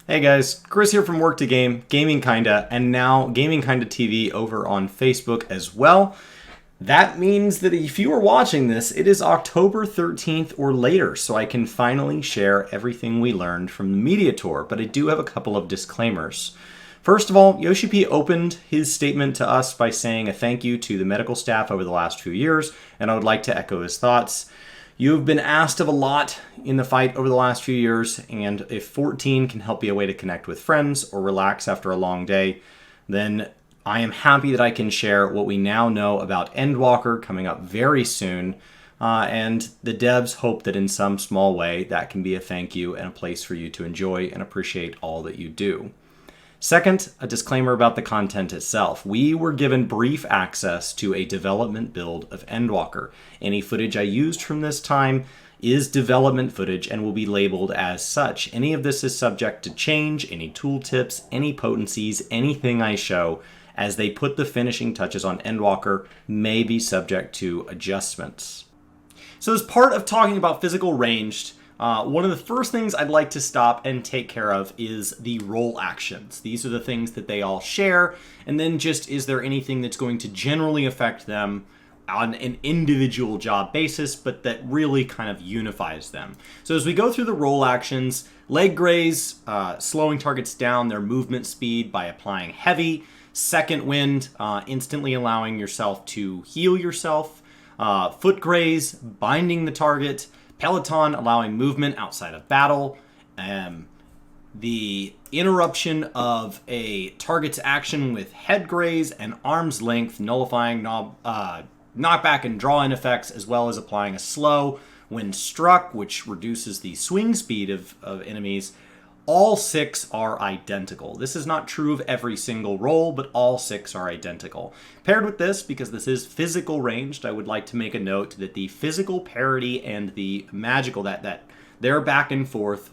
Hey guys, Chris here from Work to Game, Gaming Kinda, and now Gaming Kinda TV over on Facebook as well. That means that if you are watching this, it is October 13th or later, so I can finally share everything we learned from the media tour, but I do have a couple of disclaimers. First of all, Yoshi P opened his statement to us by saying a thank you to the medical staff over the last few years, and I would like to echo his thoughts. You've been asked of a lot in the fight over the last few years, and if 14 can help be a way to connect with friends or relax after a long day, then I am happy that I can share what we now know about Endwalker coming up very soon, and the devs hope that in some small way that can be a thank you and a place for you to enjoy and appreciate all that you do. Second, a disclaimer about the content itself. We were given brief access to a development build of Endwalker. Any footage I used from this time is development footage and will be labeled as such. Any of this is subject to change, any tooltips, any potencies, anything I show as they put the finishing touches on Endwalker may be subject to adjustments. So as part of talking about physical ranged, one of the first things I'd like to stop and take care of is the role actions. These are the things that they all share, and then just is there anything that's going to generally affect them on an individual job basis, but that really kind of unifies them. So as we go through the role actions, leg graze, slowing targets down their movement speed by applying heavy, second wind, instantly allowing yourself to heal yourself, foot graze, binding the target, Peloton, allowing movement outside of battle. The interruption of a target's action with head graze and arm's length, nullifying knockback and draw-in effects, as well as applying a slow when struck, which reduces the swing speed of enemies. All 6 are identical. This is not true of every single role, but all 6 are identical. Paired with this, because this is physical ranged, I would like to make a note that the physical parity and the magical, that they're back and forth.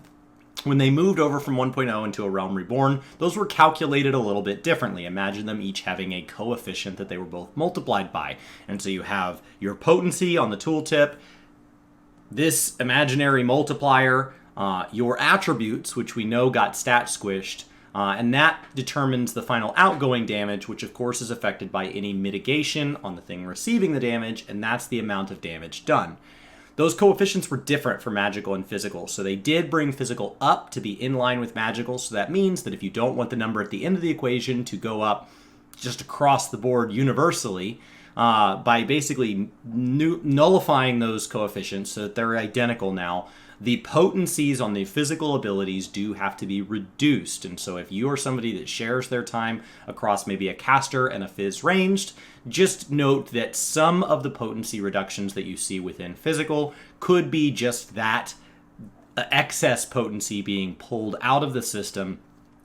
When they moved over from 1.0 into a Realm Reborn, those were calculated a little bit differently. Imagine them each having a coefficient that they were both multiplied by. And so you have your potency on the tooltip, this imaginary multiplier, your attributes, which we know got stat squished, and that determines the final outgoing damage, which of course is affected by any mitigation on the thing receiving the damage, and that's the amount of damage done. Those coefficients were different for magical and physical, so they did bring physical up to be in line with magical, so that means that if you don't want the number at the end of the equation to go up just across the board universally, by basically nullifying those coefficients so that they're identical now, the potencies on the physical abilities do have to be reduced. And so if you are somebody that shares their time across maybe a caster and a phys ranged, just note that some of the potency reductions that you see within physical could be just that excess potency being pulled out of the system.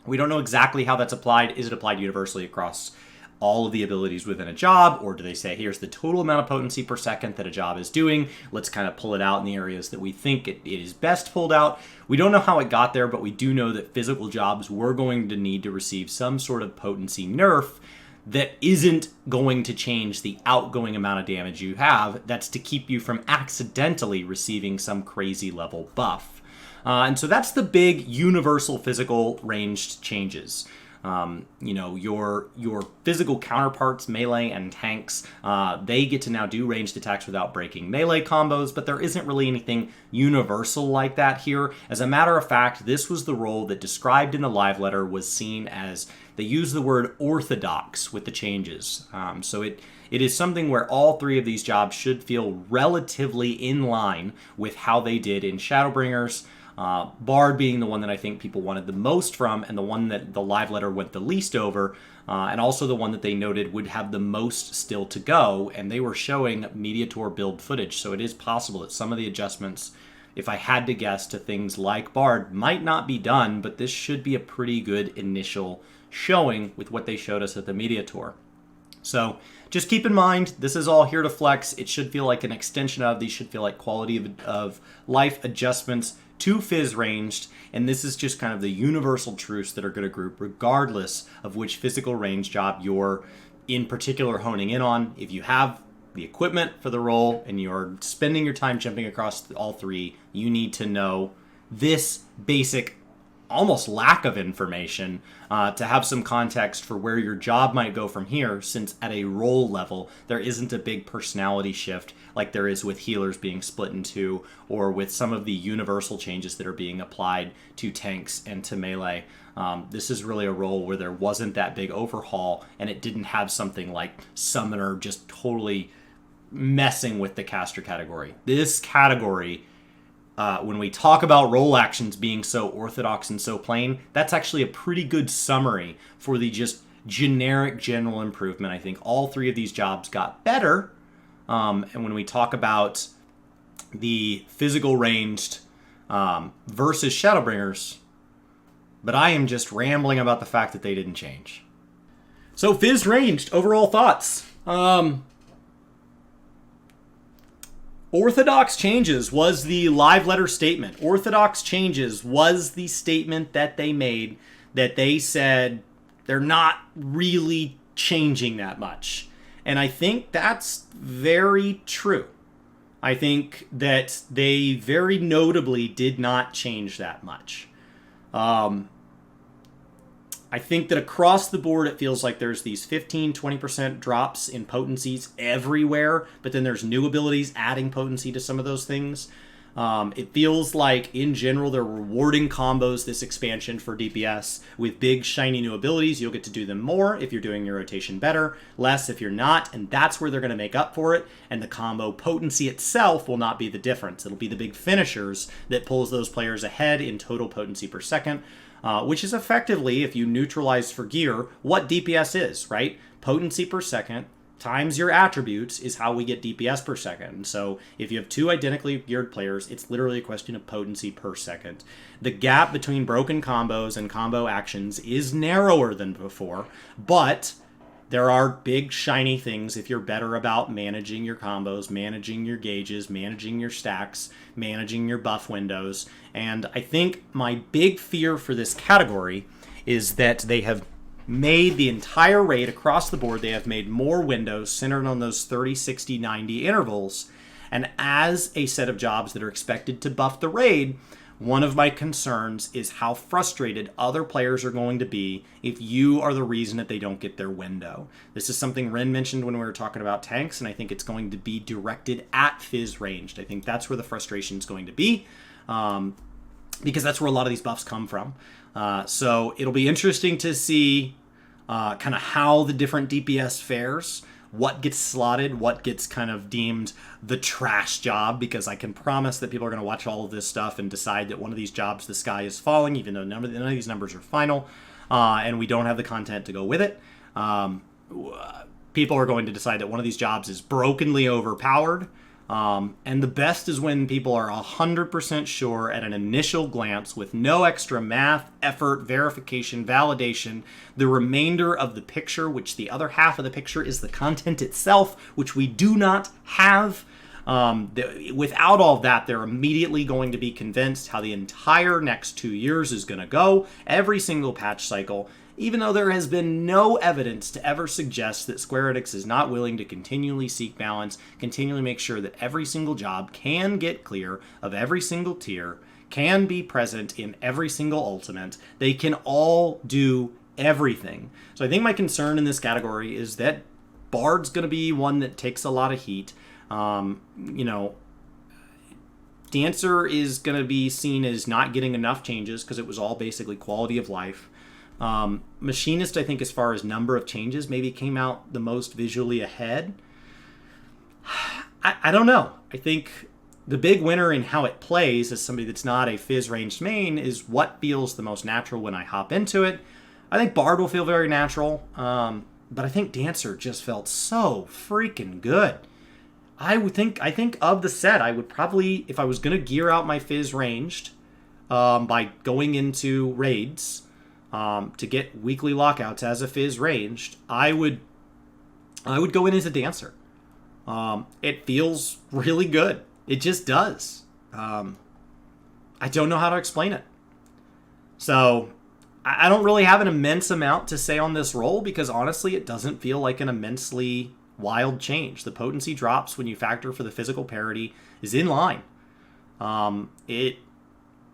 We don't know exactly how that's applied. Is it applied universally across all of the abilities within a job, or do they say, here's the total amount of potency per second that a job is doing, let's kind of pull it out in the areas that we think it is best pulled out. We don't know how it got there, but we do know that physical jobs were going to need to receive some sort of potency nerf that isn't going to change the outgoing amount of damage you have. That's to keep you from accidentally receiving some crazy level buff. And so that's the big universal physical ranged changes. Your physical counterparts, melee and tanks, they get to now do ranged attacks without breaking melee combos, but there isn't really anything universal like that here. As a matter of fact, this was the role that described in the live letter was seen as, they use the word orthodox with the changes. So it is something where all 3 of these jobs should feel relatively in line with how they did in Shadowbringers. Bard being the one that I think people wanted the most from, and the one that the live letter went the least over, and also the one that they noted would have the most still to go, and they were showing Media Tour build footage, so it is possible that some of the adjustments, if I had to guess, to things like Bard might not be done, but this should be a pretty good initial showing with what they showed us at the Media Tour. So just keep in mind, this is all here to flex. It should feel like an extension of, these should feel like quality of life adjustments to phys ranged, and this is just kind of the universal truths that are going to group regardless of which physical range job you're in particular honing in on. If you have the equipment for the role and you're spending your time jumping across all 3, you need to know this basic almost lack of information to have some context for where your job might go from here, since at a role level, there isn't a big personality shift like there is with healers being split in two, or with some of the universal changes that are being applied to tanks and to melee. This is really a role where there wasn't that big overhaul, and it didn't have something like Summoner just totally messing with the caster category. This category, when we talk about role actions being so orthodox and so plain, that's actually a pretty good summary for the just generic general improvement. I think all three of these jobs got better. And when we talk about the physical ranged versus Shadowbringers, but I am just rambling about the fact that they didn't change. So Fizz ranged, overall thoughts. Orthodox changes was the live letter statement. Orthodox changes was the statement that they made, that they said they're not really changing that much. And I think that's very true. I think that they very notably did not change that much. I think that across the board, it feels like there's these 15-20% drops in potencies everywhere, but then there's new abilities adding potency to some of those things. It feels like, in general, they're rewarding combos this expansion for DPS with big, shiny new abilities. You'll get to do them more if you're doing your rotation better, less if you're not, and that's where they're going to make up for it, and the combo potency itself will not be the difference. It'll be the big finishers that pulls those players ahead in total potency per second, which is effectively, if you neutralize for gear, what DPS is, right? Potency per second times your attributes is how we get DPS per second. So if you have two identically geared players, it's literally a question of potency per second. The gap between broken combos and combo actions is narrower than before, but there are big shiny things if you're better about managing your combos, managing your gauges, managing your stacks, managing your buff windows. And I think my big fear for this category is that they have made the entire raid across the board, they have made more windows centered on those 30, 60, 90 intervals. And as a set of jobs that are expected to buff the raid, one of my concerns is how frustrated other players are going to be if you are the reason that they don't get their window. This is something Ren mentioned when we were talking about tanks, and I think it's going to be directed at Fizz ranged. I think that's where the frustration is going to be, because that's where a lot of these buffs come from. So it'll be interesting to see kind of how the different DPS fares, what gets slotted, what gets kind of deemed the trash job, because I can promise that people are going to watch all of this stuff and decide that one of these jobs, the sky is falling, even though none of these numbers are final, and we don't have the content to go with it. People are going to decide that one of these jobs is brokenly overpowered. And the best is when people are 100% sure at an initial glance, with no extra math, effort, verification, validation, the remainder of the picture, which the other half of the picture is the content itself, which we do not have. Without all that, they're immediately going to be convinced how the entire next 2 years is going to go, every single patch cycle, even though there has been no evidence to ever suggest that Square Enix is not willing to continually seek balance, continually make sure that every single job can get clear of every single tier, can be present in every single ultimate. They can all do everything. So I think my concern in this category is that Bard's going to be one that takes a lot of heat. Dancer is going to be seen as not getting enough changes because it was all basically quality of life. Machinist, I think, as far as number of changes, maybe came out the most visually ahead. I don't know. I think the big winner in how it plays as somebody that's not a Fizz ranged main is what feels the most natural when I hop into it. I think Bard will feel very natural, but I think Dancer just felt so freaking good. I think of the set, I would probably, if I was going to gear out my Fizz ranged by going into raids, to get weekly lockouts as a Fizz ranged, I would go in as a Dancer. It feels really good. It just does. I don't know how to explain it. So I don't really have an immense amount to say on this role, because honestly, it doesn't feel like an immensely wild change. The potency drops when you factor for the physical parity is in line.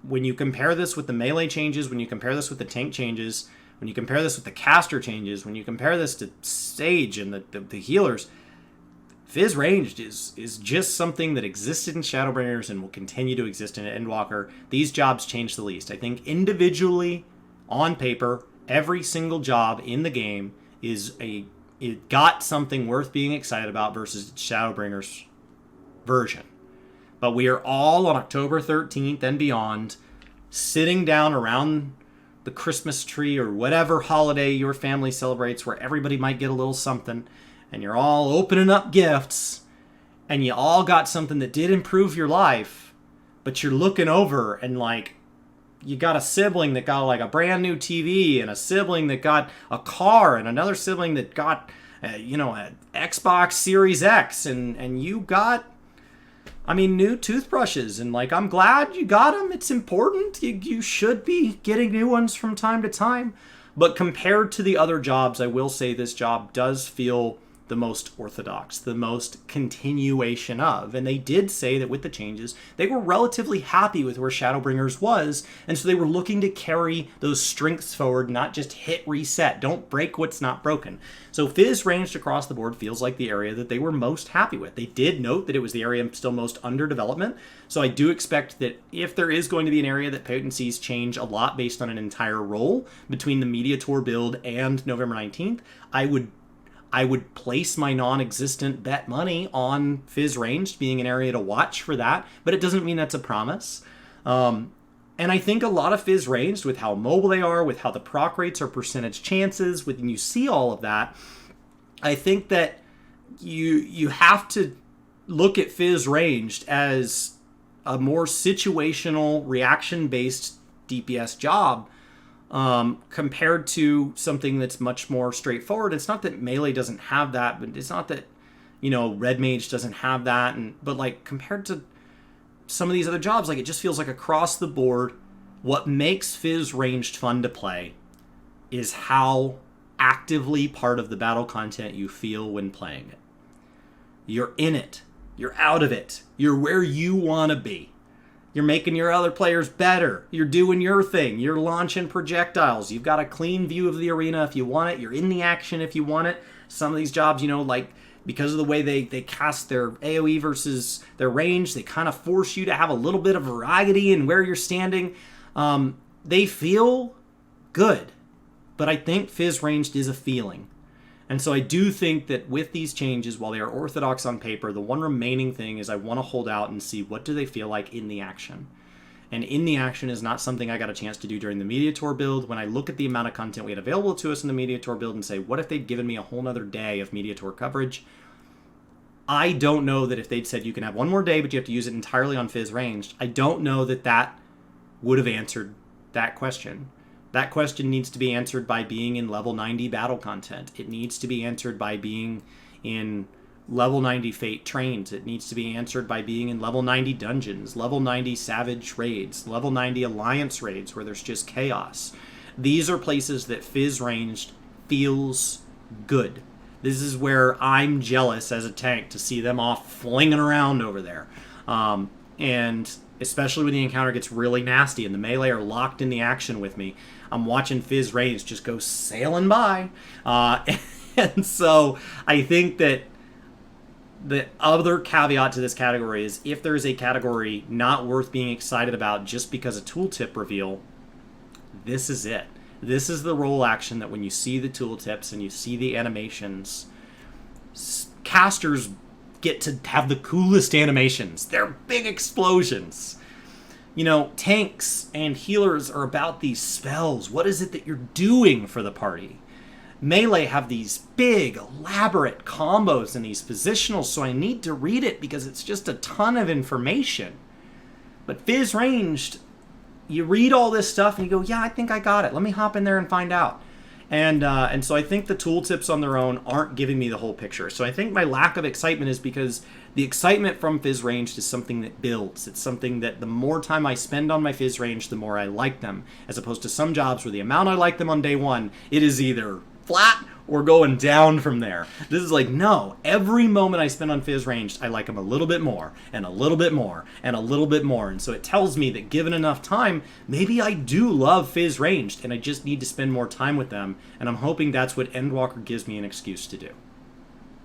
when you compare this with the melee changes, when you compare this with the tank changes, when you compare this with the caster changes, when you compare this to Sage and the healers, Fizz Ranged is just something that existed in Shadowbringers and will continue to exist in Endwalker. These jobs change the least. I think individually, on paper, every single job in the game it got something worth being excited about versus Shadowbringers version. But we are all on October 13th and beyond, sitting down around the Christmas tree or whatever holiday your family celebrates where everybody might get a little something, and you're all opening up gifts, and you all got something that did improve your life, but you're looking over and like, you got a sibling that got like a brand new TV, and a sibling that got a car, and another sibling that got, an Xbox Series X, and you got, new toothbrushes, and like, I'm glad you got them. It's important. You should be getting new ones from time to time. But compared to the other jobs, I will say this job does feel the most orthodox, the most continuation of. And they did say that with the changes, they were relatively happy with where Shadowbringers was, and so they were looking to carry those strengths forward, not just hit reset. Don't break what's not broken. So Fizz Ranged across the board feels like the area that they were most happy with. They did note that it was the area still most under development, so I do expect that if there is going to be an area that potencies change a lot based on an entire role between the Media Tour build and November 19th, I would place my non-existent bet money on Fizz Ranged being an area to watch for that, but it doesn't mean that's a promise. And I think a lot of Fizz Ranged, with how mobile they are, with how the proc rates are percentage chances, when you see all of that, I think that you have to look at Fizz Ranged as a more situational, reaction-based DPS job, compared to something that's much more straightforward. It's not that melee doesn't have that, but it's not that, Red Mage doesn't have that. But like, compared to some of these other jobs, like, it just feels like across the board, what makes Fizz Ranged fun to play is how actively part of the battle content you feel when playing it. You're in it. You're out of it. You're where you want to be. You're making your other players better. You're doing your thing. You're launching projectiles. You've got a clean view of the arena if you want it. You're in the action if you want it. Some of these jobs, like, because of the way they cast their AoE versus their range, they kind of force you to have a little bit of variety in where you're standing. They feel good. But I think Fizz Ranged is a feeling. And so I do think that with these changes, while they are orthodox on paper, the one remaining thing is I want to hold out and see what do they feel like in the action. And in the action is not something I got a chance to do during the Media Tour build. When I look at the amount of content we had available to us in the Media Tour build and say, what if they'd given me a whole nother day of Media Tour coverage? I don't know that if they'd said you can have one more day, but you have to use it entirely on Fizz Ranged, I don't know that that would have answered that question. That question needs to be answered by being in level 90 battle content. It needs to be answered by being in level 90 Fate trains. It needs to be answered by being in level 90 dungeons, level 90 Savage raids, level 90 Alliance raids where there's just chaos. These are places that Fizz Ranged feels good. This is where I'm jealous as a tank to see them off flinging around over there. And especially when the encounter gets really nasty and the melee are locked in the action with me, I'm watching Fizz Ranged just go sailing by. And so I think that the other caveat to this category is if there's a category not worth being excited about just because a tooltip reveal, this is it. This is the role action that when you see the tooltips and you see the animations, casters get to have the coolest animations. They're big explosions. Tanks and healers are about these spells. What is it that you're doing for the party? Melee have these big, elaborate combos and these positionals, so I need to read it because it's just a ton of information. But Fizz Ranged, you read all this stuff and you go, yeah, I think I got it. Let me hop in there and find out. And so I think the tooltips on their own aren't giving me the whole picture. So I think my lack of excitement is because the excitement from Fizz Ranged is something that builds. It's something that the more time I spend on my Fizz Ranged, the more I like them. As opposed to some jobs where the amount I like them on day one, it is either flat or going down from there. This is like, no, every moment I spend on Fizz ranged, I like him a little bit more, and a little bit more, and a little bit more. And so it tells me that given enough time, maybe I do love Fizz ranged, and I just need to spend more time with them. And I'm hoping that's what Endwalker gives me an excuse to do.